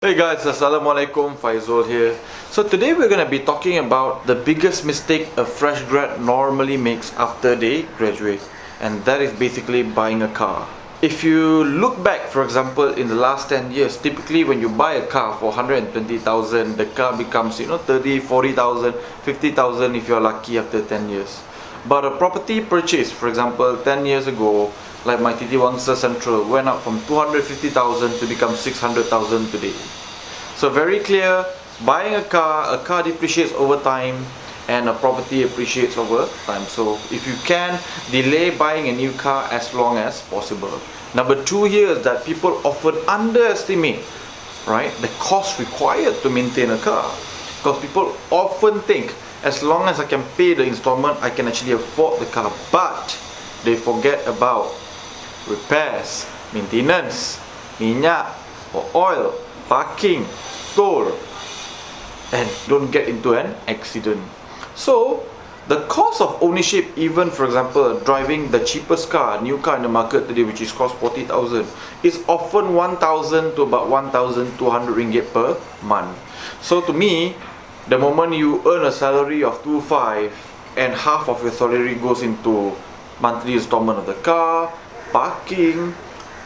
Hey guys, Assalamualaikum, Faizul here. So today we're going to be talking about the biggest mistake a fresh grad normally makes after they graduate, and that is basically buying a car. If you look back, for example, in the last 10 years, typically when you buy a car for 120,000, the car becomes 30, 40,000, 50,000 if you're lucky after 10 years. But a property purchase, for example, 10 years ago, like my TT Wangsa Central, went up from 250,000 to become 600,000 today. So very clear, buying a car depreciates over time and a property appreciates over time. So if you can, delay buying a new car as long as possible. Number two here is that people often underestimate, right, the cost required to maintain a car. Because people often think, as long as I can pay the installment, I can actually afford the car. But they forget about repairs, maintenance, minyak or oil, parking, toll, and don't get into an accident. So the cost of ownership, even for example driving the cheapest car, new car in the market today, which is cost 40,000, is often 1,000 to about 1,200 ringgit per month. So to me, the moment you earn a salary of 2,500 and half of your salary goes into monthly installment of the car, parking,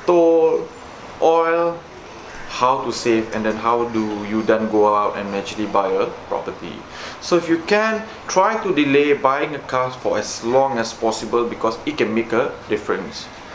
toll, oil, how to save, and then how do you then go out and actually buy a property. So if you can, try to delay buying a car for as long as possible because it can make a difference.